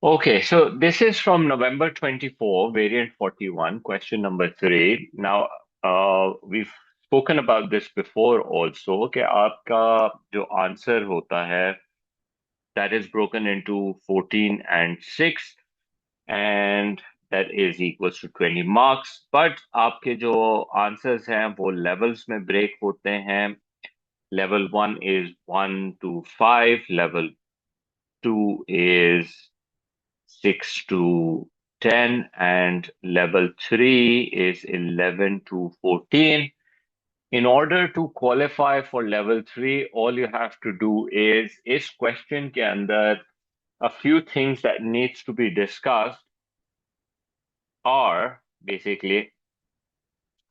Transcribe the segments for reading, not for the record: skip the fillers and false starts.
Okay, so this is from November 24, variant 41, question number 3. Now, we've spoken about this before also कि आपका जो answer होता है that is broken into 14 and 6 and that is equals to 20 marks. But आपके जो answers हैं वो levels में break होते हैं. Level 1 is 1 to 5, level 2 is 6 to 10, and level 3 is 11 to 14. In order to qualify for level 3, all you have to do is question के अंदर a few things that needs to be discussed are basically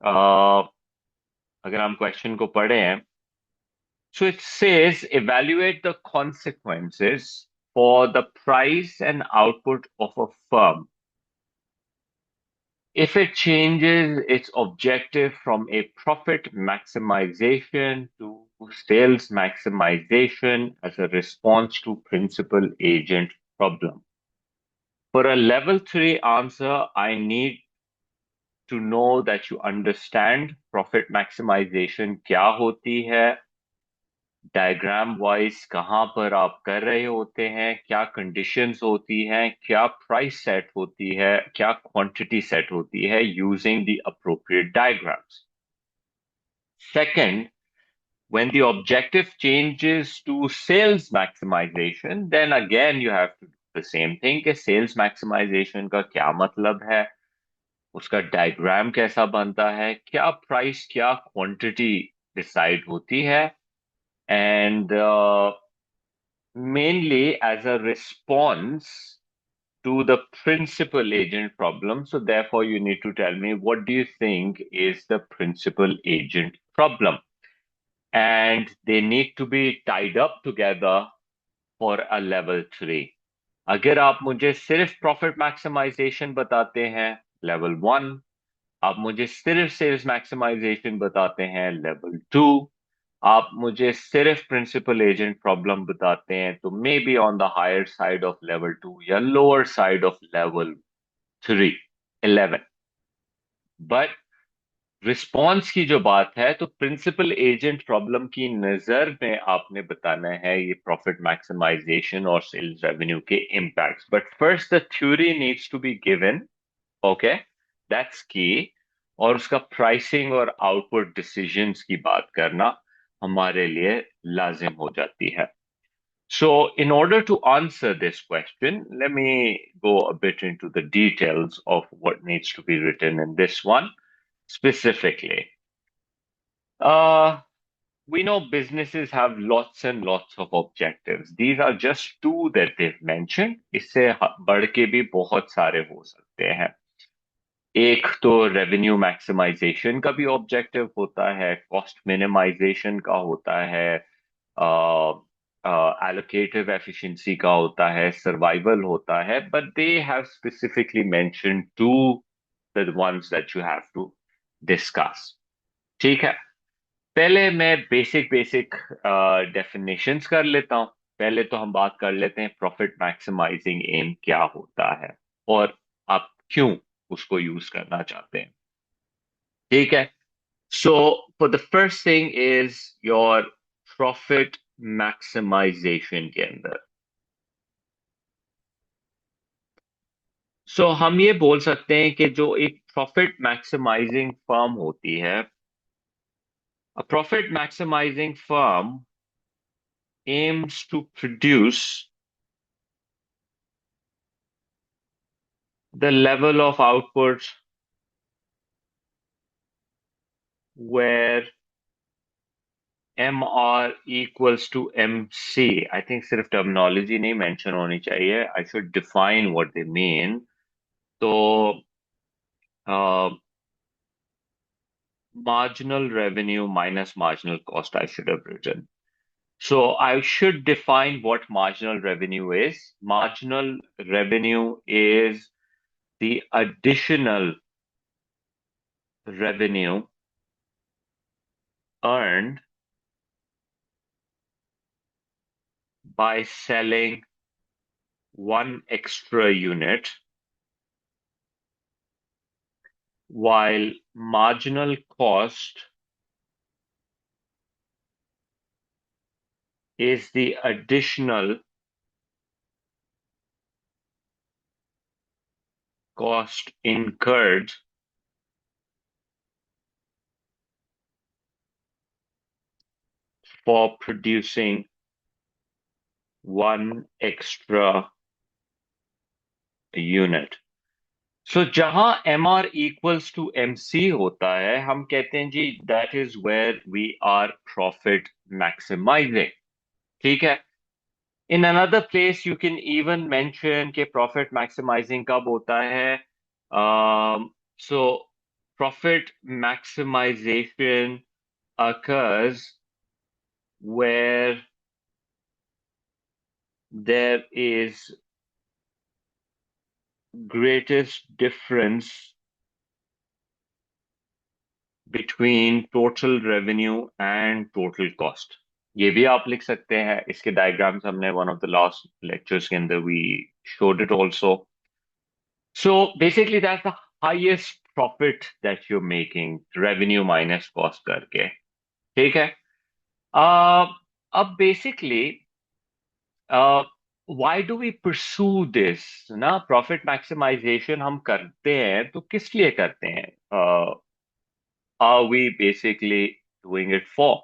अगर हम question को पढ़े हैं, so it says evaluate the consequences for the price and output of a firm if it changes its objective from a profit maximization to sales maximization as a response to principal agent problem. For a level 3 answer, I need to know that you understand profit maximization क्या होती है, diagram wise कहाँ पर आप कर रहे होते हैं, क्या कंडीशंस होती हैं, क्या प्राइस सेट होती है, क्या क्वांटिटी सेट होती है using the appropriate diagrams. Second, when the objective changes to sales maximization, then again you have to do the same thing कि sales maximization का क्या मतलब है, उसका डायग्राम कैसा बनता है, क्या प्राइस क्या क्वांटिटी डिसाइड होती है, and mainly as a response to the principal agent problem. So therefore, you need to tell me what do you think is the principal agent problem? And they need to be tied up together for a level 3. अगर आप मुझे सिर्फ profit maximisation बताते हैं level 1, आप मुझे सिर्फ sales maximisation बताते हैं लेवल 2, आप मुझे सिर्फ प्रिंसिपल एजेंट प्रॉब्लम बताते हैं तो may be on the higher side of level 2 या lower side of level 3, 11. But response की जो बात है तो प्रिंसिपल एजेंट प्रॉब्लम की नजर में आपने बताना है ये प्रॉफिट मैक्सिमाइजेशन और सेल्स रेवेन्यू के impacts. But first the theory needs to be given. Okay, that's key. और उसका प्राइसिंग और आउटपुट डिसीजंस की बात करना हमारे लिए लाजिम हो जाती है. So, in order to answer this question, let me go a bit into the details of what needs to be written in this one specifically. Uh, we know businesses have lots and lots of objectives. These are just two that they've mentioned. इससे बढ़ के भी बहुत सारे हो सकते हैं. एक तो रेवेन्यू मैक्सिमाइजेशन का भी ऑब्जेक्टिव होता है, कॉस्ट मिनिमाइजेशन का होता है, allocative efficiency का होता है, सर्वाइवल होता है, but they have specifically mentioned two the ones that you have to discuss. ठीक है. पहले मैं बेसिक बेसिक डेफिनेशंस कर लेता हूं. पहले तो हम बात कर लेते हैं प्रॉफिट मैक्सिमाइजिंग एम क्या होता है और आप क्यों उसको यूज करना चाहते हैं. ठीक है. So for the first thing is your profit maximization के अंदर. सो हम ये बोल सकते हैं कि जो एक प्रॉफिट मैक्सिमाइजिंग फर्म होती है, a profit maximizing firm aims to produce the level of output where MR equals to MC. I think सिर्फ terminology नहीं mention होनी चाहिए. I should define what they mean. तो marginal revenue minus marginal cost I should have written. So I should define what marginal revenue is. Marginal revenue is the additional revenue earned by selling one extra unit, while marginal cost is the additional cost incurred for producing one extra unit. So जहां MR equals to MC होता है, हम कहते हैं जी that is where we are profit maximizing. ठीक है? In another place you can even mention कि profit maximizing कब होता है? So profit maximization occurs where there is greatest difference between total revenue and total cost. ये भी आप लिख सकते हैं. इसके डायग्राम्स हमने one of the last lectures के अंदर we showed it also. So basically that's the highest profit that you're making, revenue minus cost करके. ठीक है? uh, अब basically uh, why do we pursue this ना profit maximization हम करते हैं तो किस लिए करते हैं? Are we basically doing it for?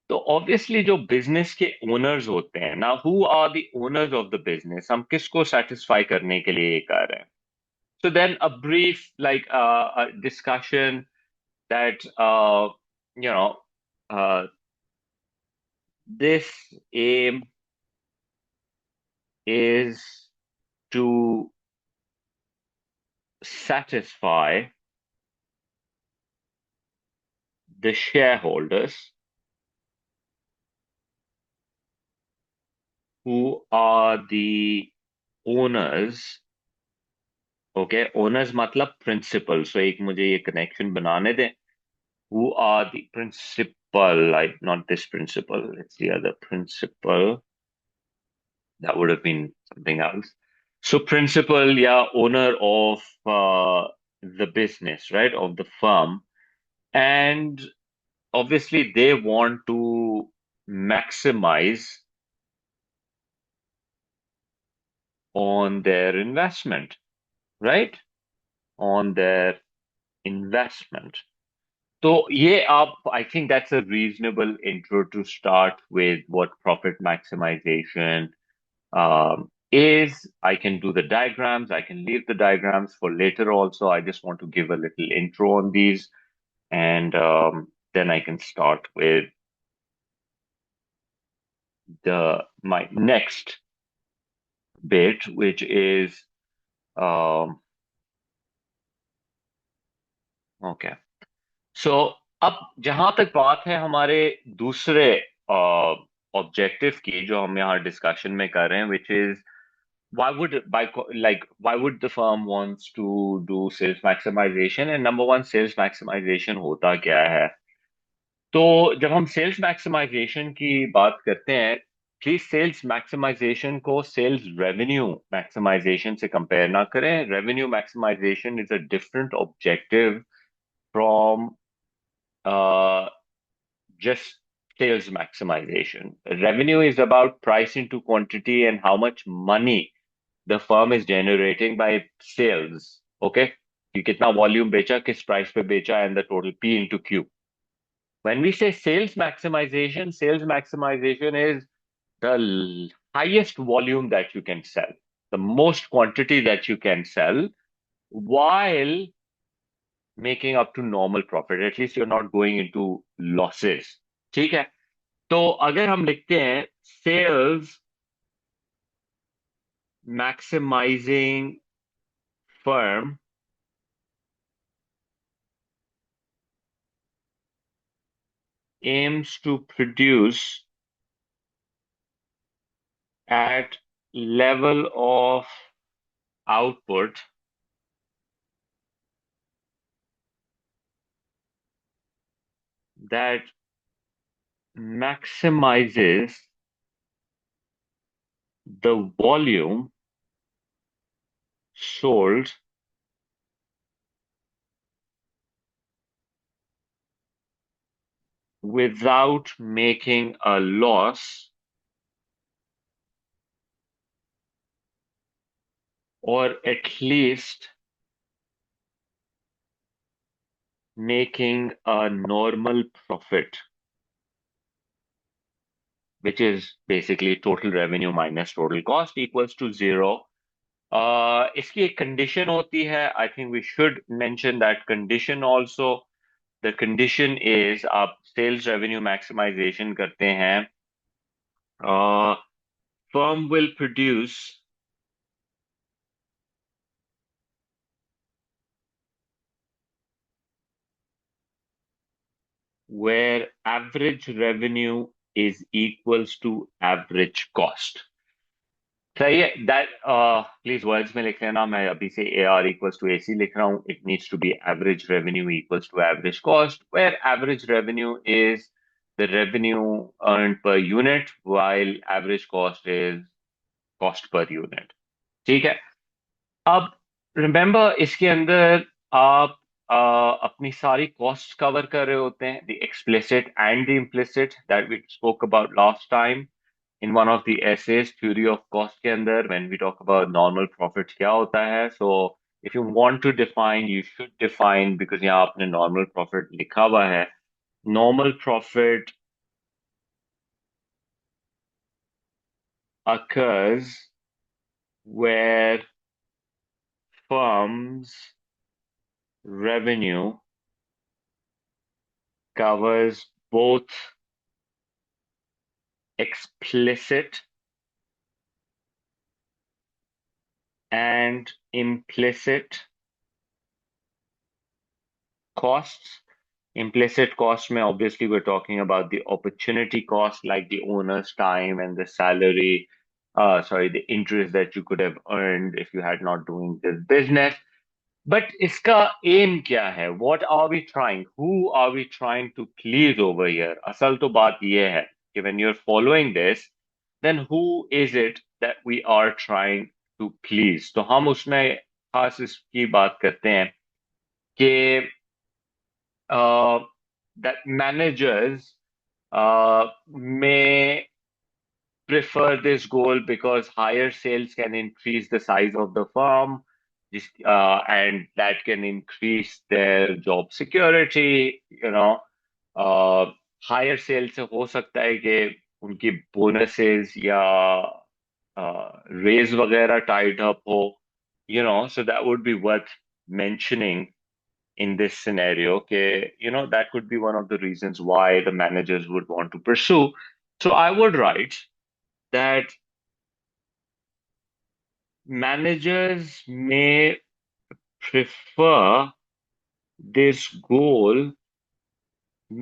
तो ऑब्वियसली जो बिजनेस के ओनर्स होते हैं ना, who are the owners of the business, हम किसको सेटिस्फाई करने के लिए ये कर रहे हैं? So then a brief like discussion that you know this aim is to satisfy the shareholders who are the owners. Okay, owners मतलब प्रिंसिपल. सो एक मुझे ये कनेक्शन बनाने दें. Who are the principal, like not this principal, it's the other principal. That would have been something else. So principal, yeah, owner of the business, right, of the firm. And obviously they want to maximize on their investment, right? On their investment. So yeah, I think that's a reasonable intro to start with what profit maximization is. I can do the diagrams. I can leave the diagrams for later also. I just want to give a little intro on these, and then I can start with the my next bit, which is okay. So अब जहां तक बात है हमारे दूसरे objective की जो हम यहाँ डिस्कशन में कर रहे हैं, which is why would the firm wants to do sales maximization, and number one sales maximization होता क्या है? तो जब हम सेल्स मैक्सिमाइजेशन की बात करते हैं, प्लीज सेल्स मैक्सिमाइजेशन को सेल्स रेवेन्यू मैक्सिमाइजेशन से कंपेयर ना करें. Revenue maximization is a different objective from just sales maximization. Revenue is about price into quantity and how much money the firm is generating by sales. Okay? कि कितना volume बेचा, किस price पे बेचा, and the total P into Q. When we say sales maximization is the highest volume that you can sell, the most quantity that you can sell while making up to normal profit. At least you're not going into losses. ठीक है? तो अगर हम लिखते हैं sales maximizing firm aims to produce at level of output that maximizes the volume sold without making a loss, or at least making a normal profit, which is basically total revenue minus total cost equals to zero. इसकी एक condition होती है. I think we should mention that condition also. The condition is आप sales revenue maximization करते हैं. Firm will produce where average revenue is equals to average cost. सही है. That please words में लिख लेना. मैं अभी से AR इक्वल्स टू AC लिख रहा हूँ. It needs to be average revenue equals to average cost, where average revenue is the revenue earned per unit while average cost is cost per unit. ठीक है. अब रिमेंबर इसके अंदर आप अपनी सारी कॉस्ट कवर कर रहे होते हैं, the explicit and the implicit that we spoke about last time in one of the essays, theory of cost के अंदर, when we talk about normal profit क्या होता है. So if you want to define, you should define, because यहाँ आपने normal profit लिखा हुआ है. Normal profit occurs where firm's revenue covers both explicit and implicit costs. Implicit cost में obviously we're talking about the opportunity cost, like the owner's time and the salary, the interest that you could have earned if you had not doing this business. But इसका aim क्या है? What are we trying? Who are we trying to please over here? असल तो बात ये है कि when you're following this, then who is it that we are trying to please? तो हम उसमें खास इसकी बात करते हैं कि that managers may prefer this goal because higher sales can increase the size of the firm, and that can increase their job security. Higher sales से हो सकता है कि उनकी bonuses या raise वगैरह tied up हो, so that would be worth mentioning in this scenario. Okay, that could be one of the reasons why the managers would want to pursue. So I would write that managers may prefer this goal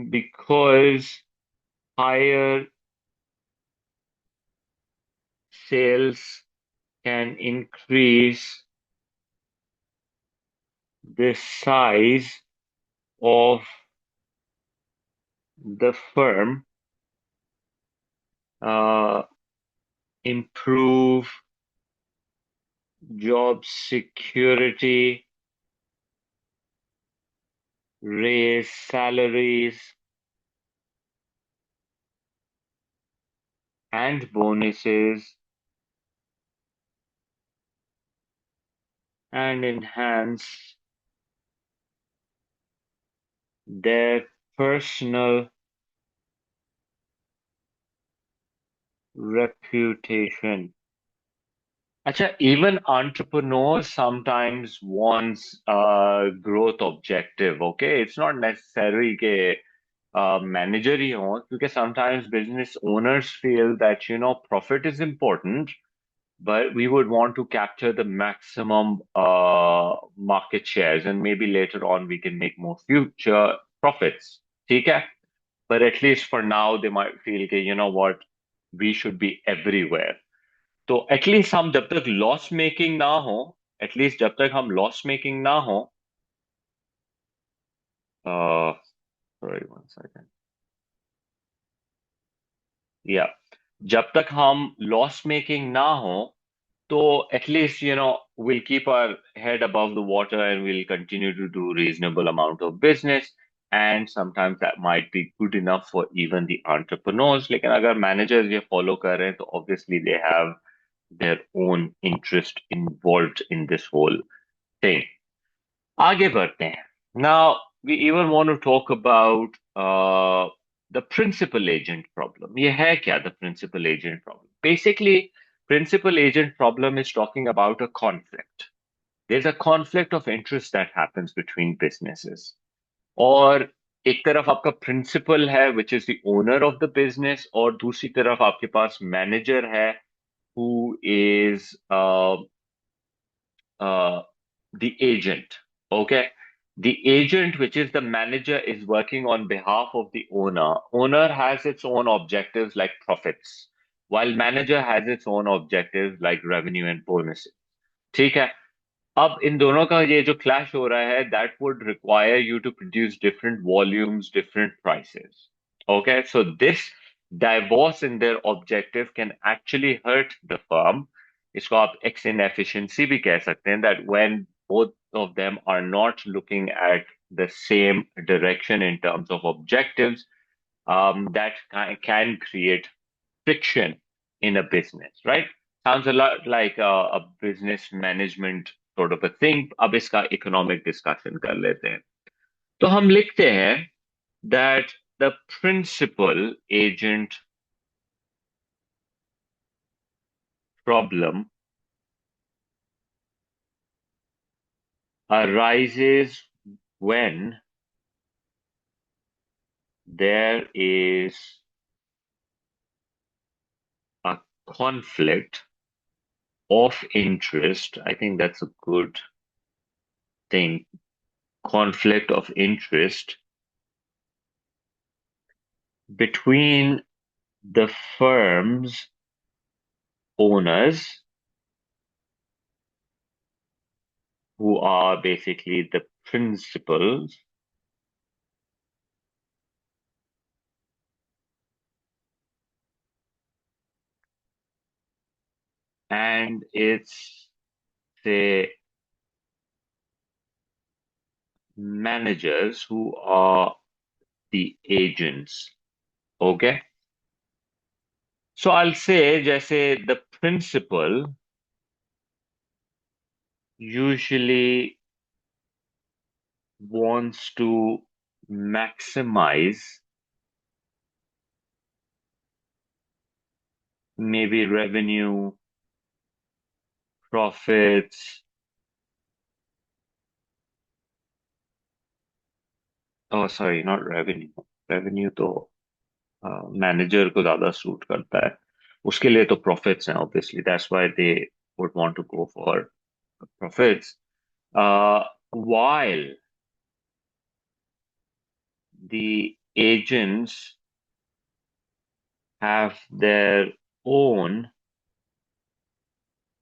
because higher sales can increase the size of the firm, improve job security, raise salaries and bonuses, and enhance their personal reputation. Acha, even entrepreneurs sometimes wants a growth objective. Okay, it's not necessary कि manager ही हो, क्योंकि sometimes business owners feel that profit is important, but we would want to capture the maximum market shares, and maybe later on we can make more future profits. ठीक है? But at least for now, they might feel कि what, we should be everywhere. तो at least हम जब तक loss making ना हो, at least जब तक हम लॉस मेकिंग ना हो, सॉरी वन सेकंड, या जब तक हम लॉस मेकिंग ना हो, तो at least we'll keep our head above the water and we'll continue to do reasonable amount of business. And sometimes that might be good enough for even the entrepreneurs. लेकिन अगर managers ये follow कर रहे हैं तो obviously they have their own interest involved in this whole thing. आगे बढ़ते हैं. Now, we even want to talk about the principal agent problem. ये है क्या the principal agent problem? Basically, principal agent problem is talking about a conflict. There's a conflict of interest that happens between businesses. और एक तरफ आपका principal है, which is the owner of the business, और दूसरी तरफ आपके पास manager है, who is uh, the agent. Okay. The agent, which is the manager, is working on behalf of the owner. Owner has its own objectives like profits, while manager has its own objectives like revenue and bonuses. ठीक है. अब इन दोनों का ये जो clash हो रहा है, that would require you to produce different volumes, different prices. Okay, so this divorce in their objective can actually hurt the firm. इसको आप X inefficiency भी कह सकते हैं, that when both of them are not looking at the same direction in terms of objectives, that can create friction in a business, right? Sounds a lot like a business management sort of a thing. अब इसका economic discussion कर लेते हैं. तो हम लिखते हैं that the principal agent problem arises when there is a conflict of interest. I think that's a good thing. Conflict of interest between the firm's owners, who are basically the principals, and its, say, managers, who are the agents. Okay? So I'll say, जैसे the principal usually wants to maximize maybe revenue, profits. Oh, sorry, not revenue. Revenue तो manager को ज्यादा suit करता है. उसके लिए तो profits हैं, obviously. That's why they would want to go for profits. While the agents have their own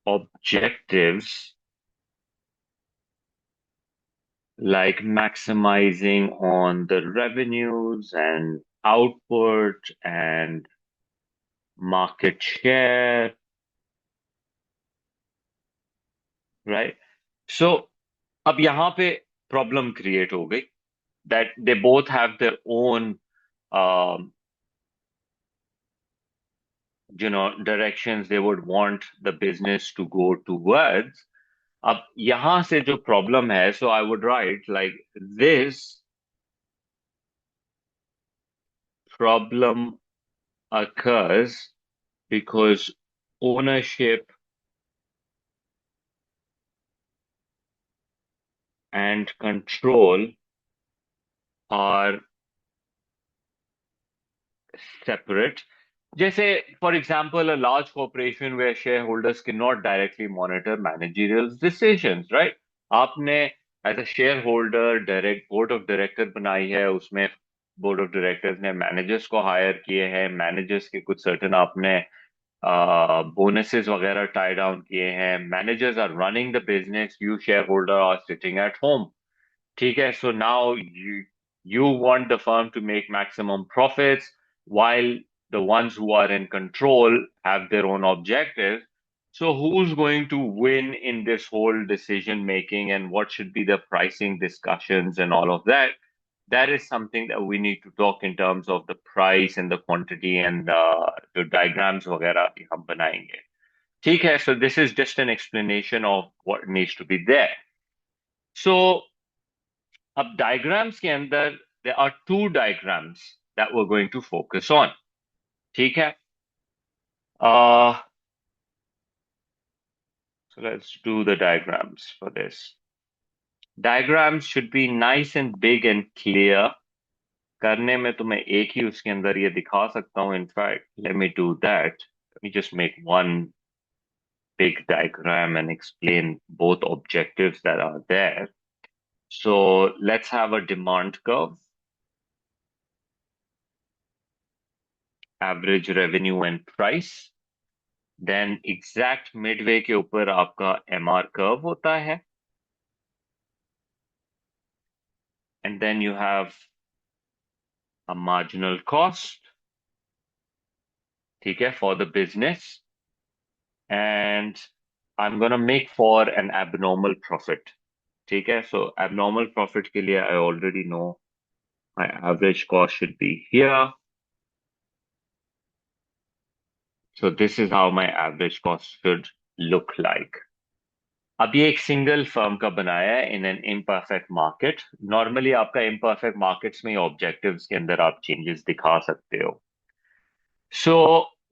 objectives, like maximizing on the revenues and output and market share, right? So, अब यहाँ पे problem create हो गई, that they both have their own um, directions they would want the business to go towards. अब यहाँ से जो problem है, so I would write like this problem occurs because ownership and control are separate. जैसे, for example, a large corporation where shareholders cannot directly monitor managerial decisions, right? आपने as a shareholder direct board of director बनाई है, उसमें board of directors ने managers को hire किए हैं, managers के कुछ certain आपने bonuses वगैरह tie down किए हैं, managers are running the business, you shareholder are sitting at home. ठीक है, so now you want the firm to make maximum profits while the ones who are in control have their own objectives. So who's going to win in this whole decision making and what should be the pricing discussions and all of that? That is something that we need to talk in terms of the price and the quantity and the diagrams वगैरह भी हम बनाएंगे. ठीक है, so this is just an explanation of what needs to be there. So अब diagrams के अंदर there are two diagrams that we're going to focus on. ठीक है? Uh, so let's do the diagrams for this. Diagrams should be nice and big and clear. करने में तो मैं एक ही उसके अंदर ये दिखा सकता हूँ. In fact, let me do that. Let me just make one big diagram and explain both objectives that are there. So let's have a demand curve, average revenue and price. Then exact midway के ऊपर आपका MR curve होता है. And then you have a marginal cost, ठीक है, for the business. And I'm going to make for an abnormal profit. ठीक है, so abnormal profit के लिए I already know my average cost should be here. So this is how my average cost should look like. अब ये एक single firm का बनाया है in an imperfect market. Normally आपका इम्परफेक्ट मार्केट्स में ऑब्जेक्टिव्स के अंदर आप चेंजेस दिखा सकते हो. So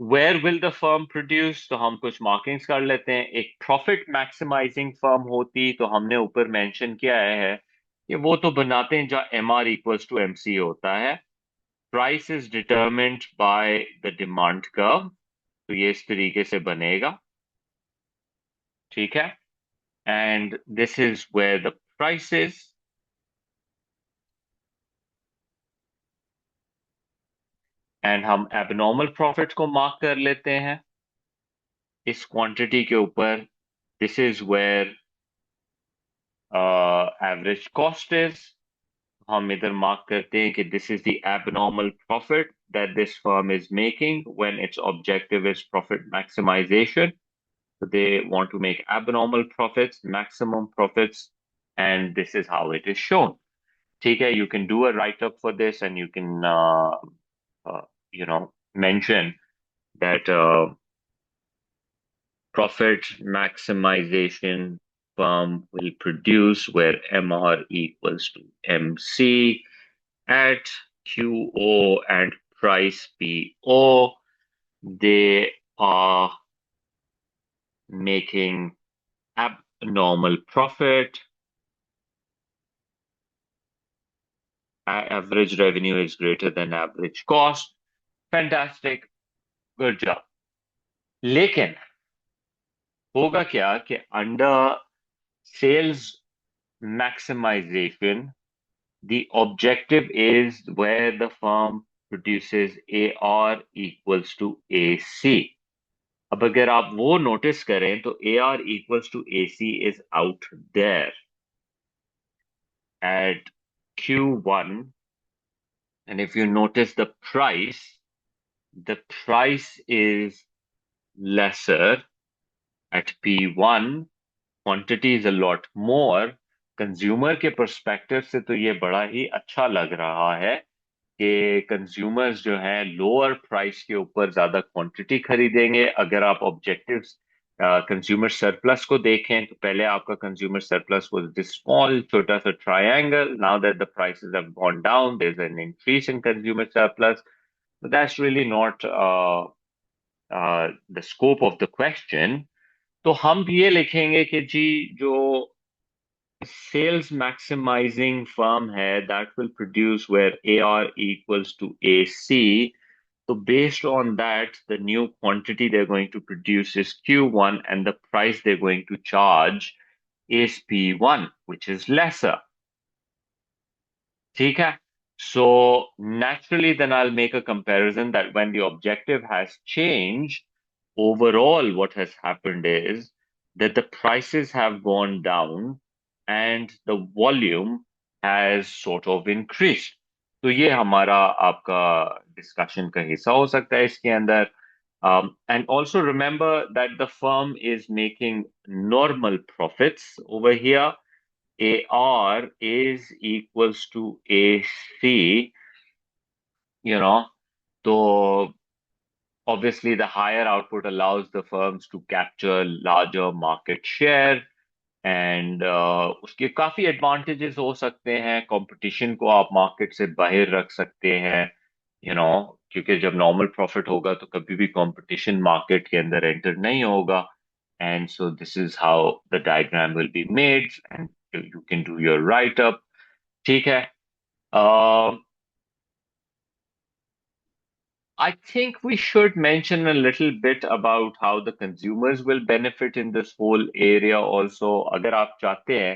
where will the firm produce, तो हम कुछ मार्किंग्स कर लेते हैं. एक प्रॉफिट मैक्सिमाइजिंग फर्म होती तो हमने ऊपर मेंशन किया है कि वो तो बनाते हैं जहाँ M R equals to M C होता है. Price is determined by the demand curve. तो ये इस तरीके से बनेगा. ठीक है, and this is where the price is. And हम एबनॉर्मल प्रॉफिट को मार्क कर लेते हैं इस क्वांटिटी के ऊपर. This is where average cost is. हम इधर मार्क करते हैं कि this is the abnormal profit that this firm is making when it's objective is profit maximization. So they want to make abnormal profits, maximum profits, and this is how it is shown. Okay, you can do a write-up for this, and you can, uh, mention that profit maximization firm will produce where MR equals to MC at QO and price PO. They are making abnormal profit. Average revenue is greater than average cost. Fantastic. Good job. लेकिन होगा क्या कि under sales maximization, the objective is where the firm produces AR equals to AC. अब अगर आप वो notice करें तो AR equals to AC is out there at Q1. And if you notice the price is lesser at P1. Quantity is a lot more. Consumer के perspective से तो ये बड़ा ही अच्छा लग रहा है कि कंज्यूमर्स जो हैं लोअर प्राइस के ऊपर ज्यादा क्वांटिटी खरीदेंगे. अगर आप ऑब्जेक्टिव्स कंज्यूमर सरप्लस को देखें तो पहले आपका consumer surplus was this small छोटा सा triangle. Now that the prices have gone down there is an increase in consumer surplus. But that's really not the scope of the question. तो हम ये लिखेंगे कि जी जो sales maximizing firm है that will produce where AR equals to AC. So based on that, the new quantity they're going to produce is Q1 and the price they're going to charge is P1, which is lesser. ठीक है? So naturally, then I'll make a comparison that when the objective has changed, overall, what has happened is that the prices have gone down and the volume has sort of increased. तो ये हमारा आपका discussion का हिस्सा हो सकता है इसके अंदर. And also remember that the firm is making normal profits over here. AR is equals to AC, you know. So obviously the higher output allows the firms to capture larger market share and उसके काफी advantages हो सकते हैं competition को आप market से बाहर रख सकते हैं क्योंकि जब नॉर्मल प्रॉफिट होगा तो कभी भी कंपटीशन मार्केट के अंदर एंटर नहीं होगा and so this is how the diagram will be made and you can do your right up ठीक है I think we should mention a little bit about how the consumers will benefit in this whole area also. अगर आप चाहते हैं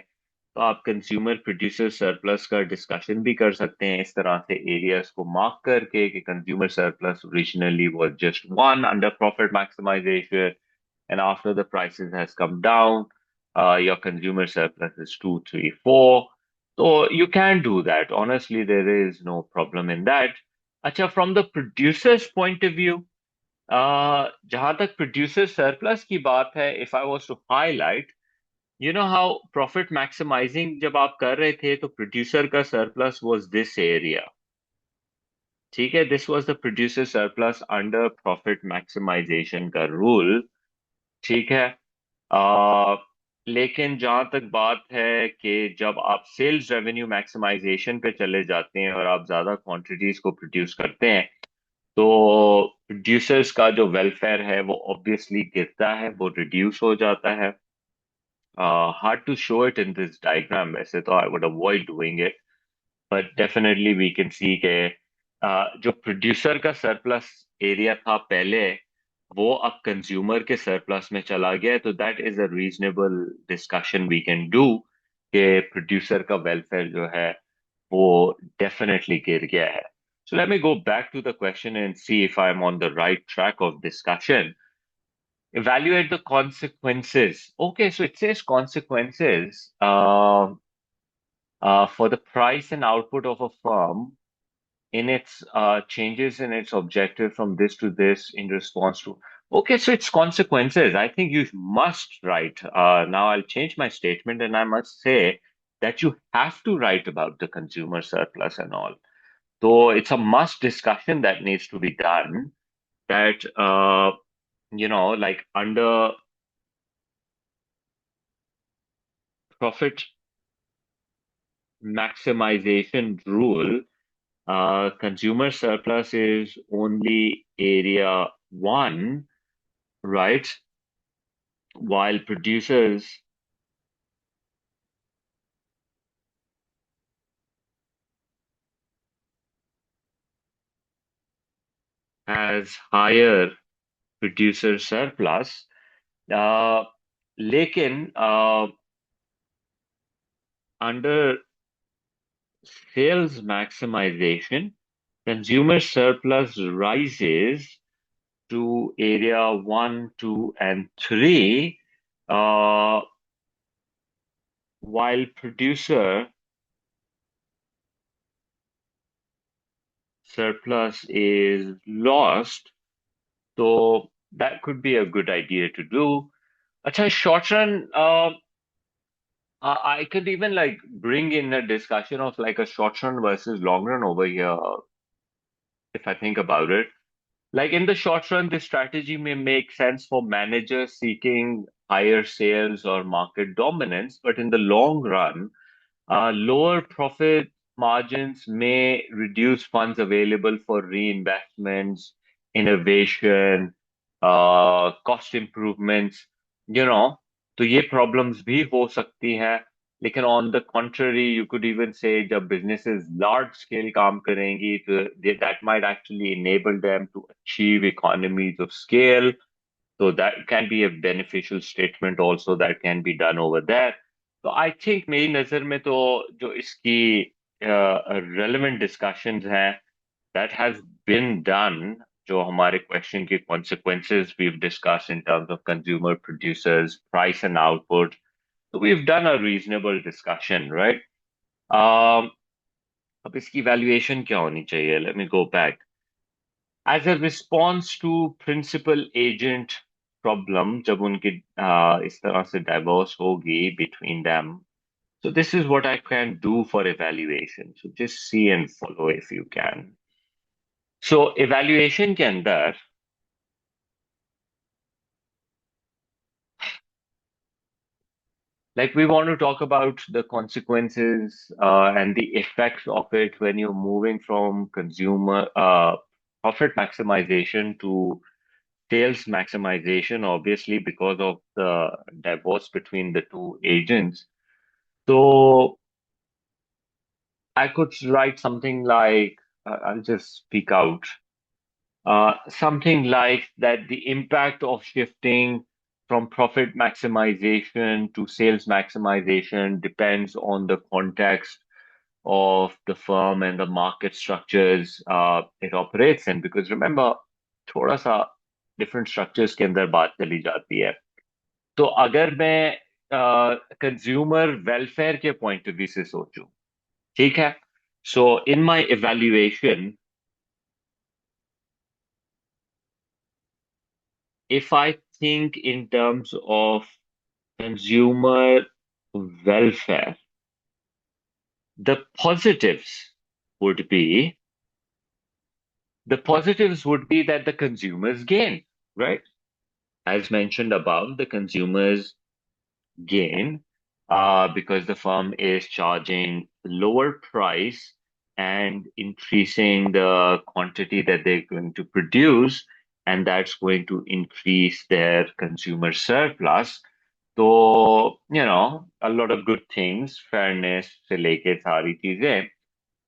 तो आप consumer producer surplus का discussion भी कर सकते हैं इस तरह से एरियाज को मार्क करके कि consumer surplus originally was just one under profit maximization and after the prices has come down, your consumer surplus is 2, 3, 4. So you can do that. Honestly, there is no problem in that. Acha, from the producer's point of view, जहां तक producer surplus की बात है, if I was to highlight, you know how profit maximizing जब आप कर रहे थे तो producer का surplus was this area. ठीक है, this was the producer surplus under profit maximization का rule. ठीक है आ, लेकिन जहां तक बात है कि जब आप सेल्स रेवेन्यू मैक्सिमाइजेशन पे चले जाते हैं और आप ज्यादा क्वांटिटीज को प्रोड्यूस करते हैं तो प्रोड्यूसर्स का जो वेलफेयर है वो ऑब्वियसली गिरता है वो रिड्यूस हो जाता है hard to show it in this diagram वैसे तो I would avoid doing it but definitely we can see के जो प्रोड्यूसर का सरप्लस एरिया था पहले वो अब कंज्यूमर के सरप्लस में चला गया है तो that is a reasonable discussion we can do कि प्रोड्यूसर का वेलफेयर जो है वो डेफिनेटली गिर गया है So let me go back to the question and see if I'm on the right track of discussion. Evaluate the consequences. Okay, so it says consequences for the price and output of a firm in its changes in its objective from this to this in response to. Okay, so it's consequences. I think you must write. Now I'll change my statement and I must say that you have to write about the consumer surplus and all. So it's a must discussion that needs to be done that, like under profit maximization rule, consumer surplus is only area one, right? While producers has higher producer surplus. Uh, लेकिन under sales maximization, consumer surplus rises to area one, two, and three, uh, while producer surplus is lost. So that could be a good idea to do. Acha, short run, I could even like bring in a discussion of like a short run versus long run over here, if I think about it. Like in the short run, this strategy may make sense for managers seeking higher sales or market dominance, but in the long run, lower profit margins may reduce funds available for reinvestments, innovation, cost improvements, you know, तो ये problems भी हो सकती हैं लेकिन on the contrary you could even say जब businesses large scale काम करेंगी तो that might actually enable them to achieve economies of scale so that can be a beneficial statement also that can be done over there. तो I think मेरी नज़र में तो जो इसकी relevant discussions हैं that has been done जो हमारे question के consequences we've discussed in terms of consumer producers price and output so we've done a reasonable discussion right um, अब इसकी valuation क्या होनी चाहिए let me go back as a response to principal agent problem, जब उनकी इस तरह से डाइवोर्स होगी between them, so this is what I can do for evaluation. So just see and follow if you can. So evaluation के अंदर, like, we want to talk about the consequences and the effects of it when you're moving from consumer profit maximization to sales maximization, obviously because of the divorce between the two agents. So I could write something like, I'll just speak out. Something like that the impact of shifting from profit maximization to sales maximization depends on the context of the firm and the market structures it operates in. Because remember, थोड़ा सा different structures के अंदर बात चली जाती है. तो अगर मैं कंज्यूमर वेलफेयर के पॉइंट ऑफ व्यू से सोचूं, ठीक है, so in my evaluation, if I think in terms of consumer welfare, the positives would be that the consumers gain, right? As mentioned above, the consumers gain because the firm is charging lower price and increasing the quantity that they're going to produce, and that's going to increase their consumer surplus. So, a lot of good things, fairness से लेके सारी चीजें.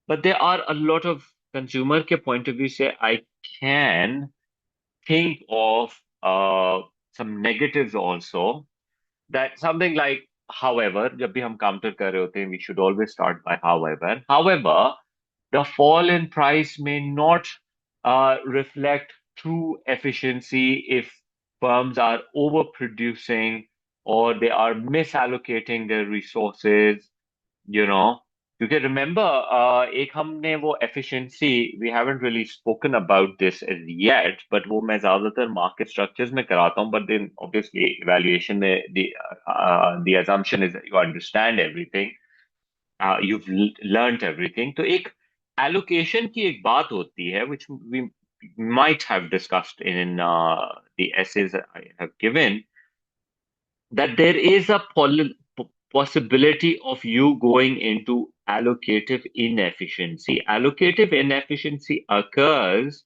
But there are a lot of consumer के point of view से I can think of some negatives also, that something like, however, जब भी हम counter कर रहे होते हैं, we should always start by however. However, the fall in price may not reflect true efficiency if firms are overproducing or they are misallocating their resources, you know. क्योंकि remember, एक हमने वो efficiency, we haven't really spoken about this as yet, but वो मैं ज्यादातर market structures में कराता हूँ, but then obviously evaluation में the assumption is that you understand everything, you've learned everything. तो एक allocation की एक बात होती है which we might have discussed in the essays that I have given, that there is a possibility of you going into allocative inefficiency. Allocative inefficiency occurs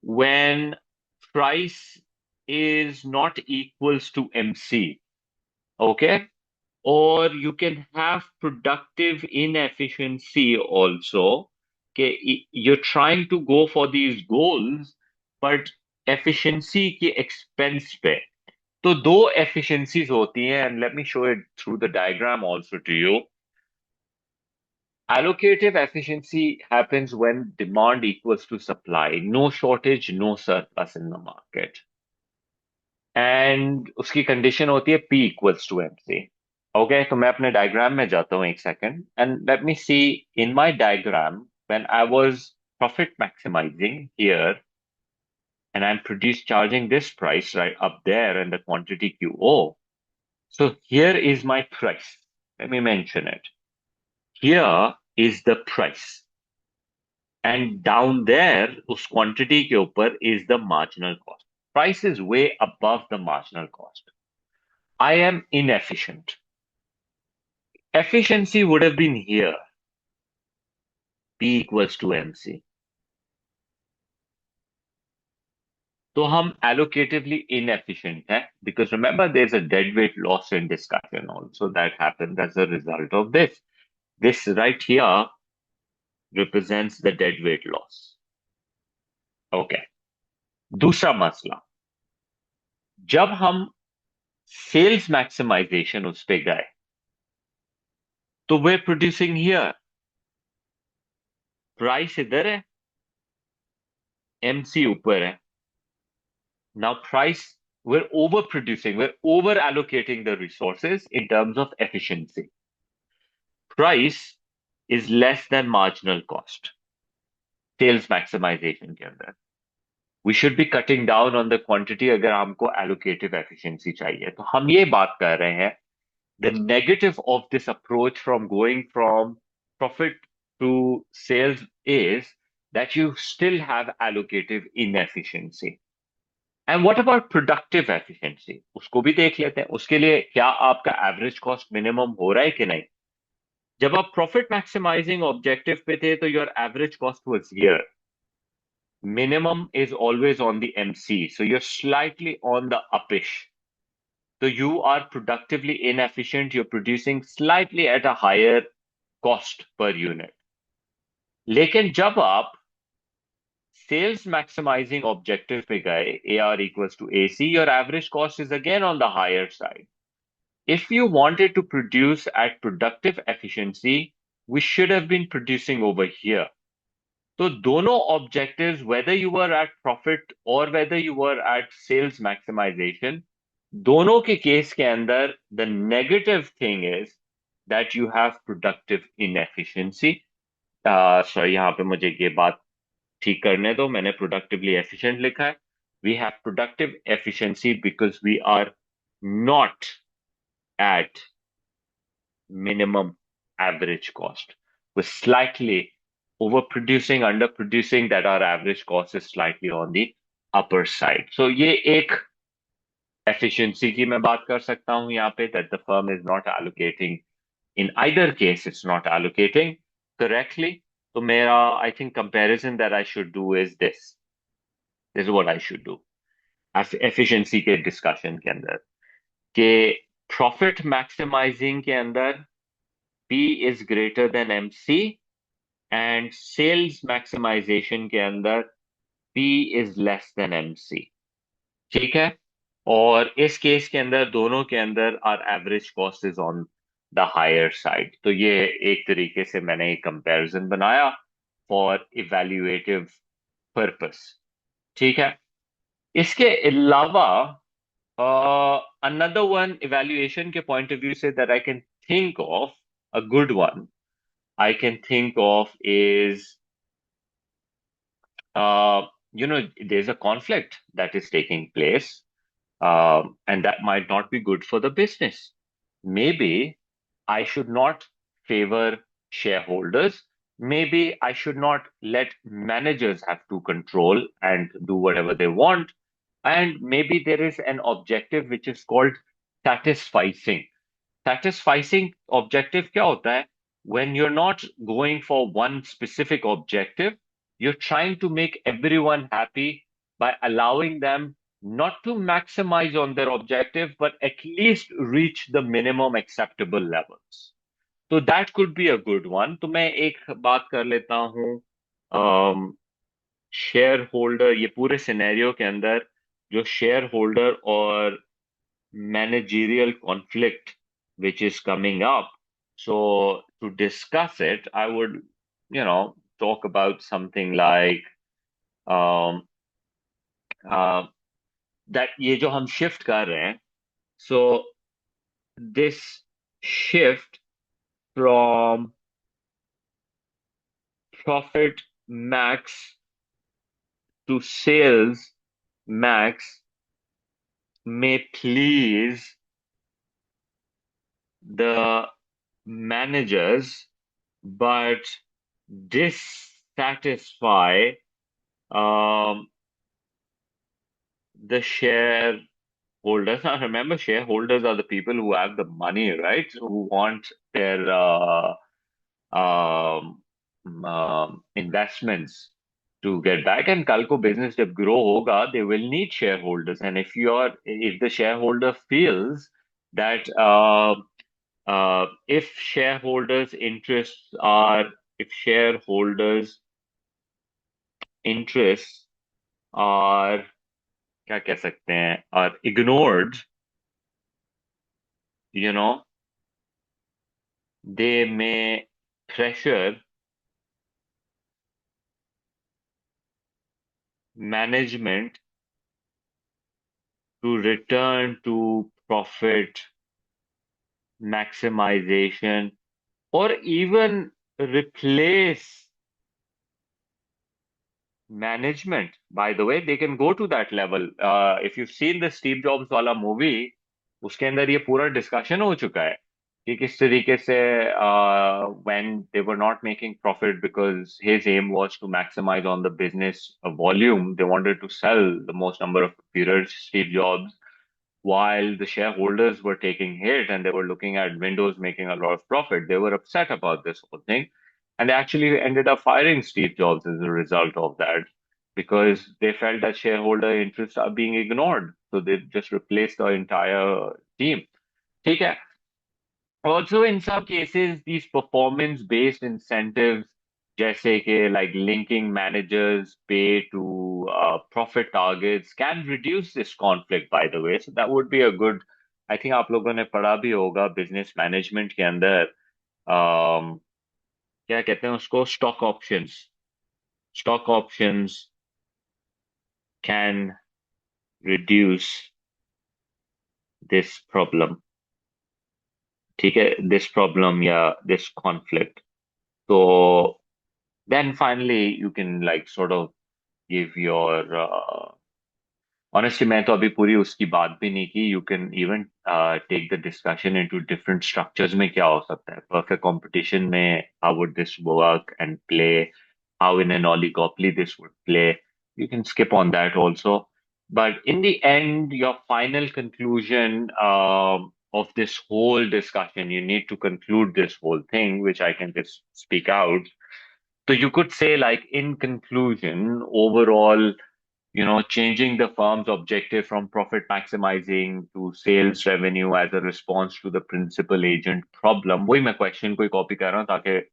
when price is not equals to MC, okay? Or you can have productive inefficiency also. Okay, you're trying to go for these goals, but efficiency के expense पे. तो दो efficiencies होती हैं, and let me show it through the diagram also to you. Allocative efficiency happens when demand equals to supply, no shortage, no surplus in the market. And उसकी condition होती है P equals to MC. Okay, तो मैं अपने diagram में जाता हूँ एक second, and let me see in my diagram when I was profit maximizing here, and I'm charging this price right up there and the quantity QO. So here is my price. Let me mention it. Here is the price. And down there, उस quantity के ऊपर is the marginal cost. Price is way above the marginal cost. I am inefficient. Efficiency would have been here. P equals to MC. तो हम allocatively inefficient हैं, because remember there's a deadweight loss in discussion also that happens as a result of this. This right here represents the deadweight loss. Okay. दूसरा मसला, जब हम sales maximisation उस पे गए, तो वे प्रोड्यूसिंग हियर, प्राइस इधर है, एमसी ऊपर है. Now price, we're overproducing, we're over allocating the resources in terms of efficiency. Price is less than marginal cost, sales maximization के अंदर. We should be cutting down on the quantity अगर हमको allocative efficiency चाहिए। तो हम ये बात कर रहे हैं, the negative of this approach from going from profit to sales is that you still have allocative inefficiency. And what about productive efficiency? उसको भी देख लेते हैं। उसके लिए क्या आपका एवरेज कॉस्ट मिनिमम हो रहा है कि नहीं? जब आप प्रॉफिट मैक्सिमाइजिंग ऑब्जेक्टिव पे थे तो your average cost was here. Minimum is always on the MC, so you're slightly on the upish. So you are productively inefficient, you're producing slightly at a higher cost per unit. लेकिन जब आप sales maximizing objective पे गए, AR equals to AC, your average cost is again on the higher side. If you wanted to produce at productive efficiency, we should have been producing over here. तो दोनों objectives, whether you were at profit or whether you were at sales maximization, दोनों के case के अंदर the negative thing is that you have productive inefficiency. Sorry, यहाँ पे मुझे ये बात ठीक करने दो, मैंने productively efficient लिखा है. We have productive efficiency because we are not at minimum average cost. We're slightly overproducing, underproducing, that our average cost is slightly on the upper side. So ये एक efficiency की मैं बात कर सकता हूँ यहाँ पे, that the firm is not allocating. In either case, it's not allocating correctly. So मेरा, I think comparison that I should do is this. This is what I should do. Efficiency के discussion के अंदर, कि profit maximizing के अंदर P is greater than MC, and sales maximization के अंदर P is less than MC. ठीक है? और इस केस के अंदर, दोनों के अंदर our average cost is on the higher side. तो ये एक तरीके से मैंने एक कंपैरिजन बनाया for evaluative purpose. ठीक है? इसके अलावा another one evaluation के point of view से that I can think of, a good one I can think of is, there's a conflict that is taking place, and that might not be good for the business. Maybe I should not favor shareholders. Maybe I should not let managers have to control and do whatever they want. And maybe there is an objective which is called satisficing. Satisficing objective क्या होता है? When you're not going for one specific objective, you're trying to make everyone happy by allowing them not to maximize on their objective, but at least reach the minimum acceptable levels. So that could be a good one. तो मैं एक बात कर लेता हूँ, share holder, ये पूरे scenario के अंदर जो शेयर होल्डर और managerial conflict which is coming up. So to discuss it, I would, talk about something like, um, that ये जो हम shift कर रहे हैं, so this shift from profit max to sales max may please the managers but dissatisfy the shareholders. Now, remember, shareholders are the people who have the money, right? Who want their um, investments to get back. And कल को business जब grow होगा, they will need shareholders. And if the shareholder feels that if shareholders' interests are, क्या कह सकते हैं, are ignored, they may pressure management to return to profit maximization, or even replace Management, by the way, they can go to that level. If you've seen the Steve Jobs वाला movie, उसके अंदर ये पूरा discussion हो चुका है कि किस तरीके से when they were not making profit because his aim was to maximize on the business volume, they wanted to sell the most number of computers, Steve Jobs, while the shareholders were taking hit and they were looking at Windows making a lot of profit. They were upset about this whole thing. And they actually ended up firing Steve Jobs as a result of that because they felt that shareholder interests are being ignored. So they just replaced the entire team. ठीक है. Also, in some cases, these performance-based incentives, जैसे कि like linking managers' pay to profit targets, can reduce this conflict, by the way. So that would be a good. I think आप लोगों ने पढ़ा भी होगा business management के अंदर क्या कहते हैं उसको stock options. Stock options can reduce this problem. ठीक है, this problem या this conflict. So then finally you can like sort of give your honestly मैं तो अभी पूरी उसकी बात भी नहीं की. You can even take the discussion into different structures में क्या हो सकता है. Perfect competition में how would this work and play, how in an oligopoly this would play. You can skip on that also. But in the end, your final conclusion of this whole discussion, you need to conclude this whole thing, which I can just speak out. So you could say, like, in conclusion, overall, changing the firm's objective from profit maximizing to sales revenue as a response to the principal agent problem. वही मैं question को copy कर रहा हूँ ताकि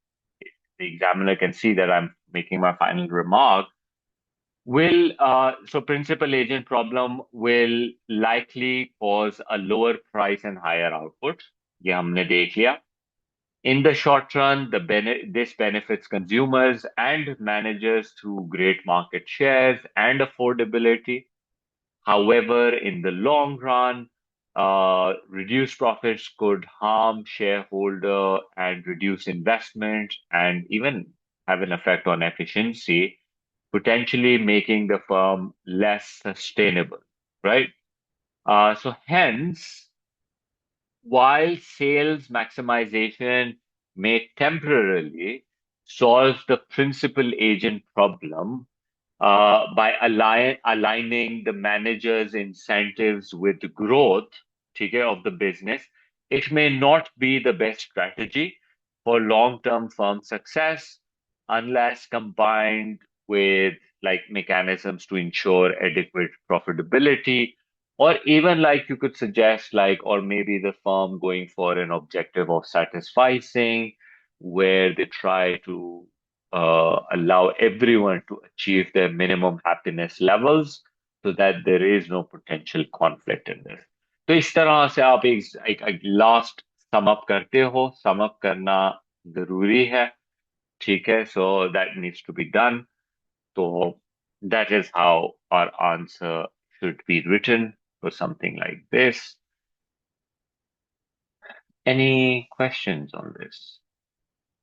the examiner can see that I'm making my final remark. So principal agent problem will likely cause a lower price and higher output. ये हमने देख लिया. In the short run, this benefits consumers and managers through great market shares and affordability. However, in the long run, reduced profits could harm shareholder and reduce investment and even have an effect on efficiency, potentially making the firm less sustainable, right? So hence, while sales maximization may temporarily solve the principal agent problem by aligning the manager's incentives with the growth ठीक है, of the business, it may not be the best strategy for long-term firm success unless combined with like mechanisms to ensure adequate profitability, or even like you could suggest like, or maybe the firm going for an objective of satisficing where they try to allow everyone to achieve their minimum happiness levels so that there is no potential conflict in this. तो इस तरह से आप एक last sum up करते हो. Sum up करना जरूरी है. ठीक है, so that needs to be done. So that is how our answer should be written for something like this. Any questions on this?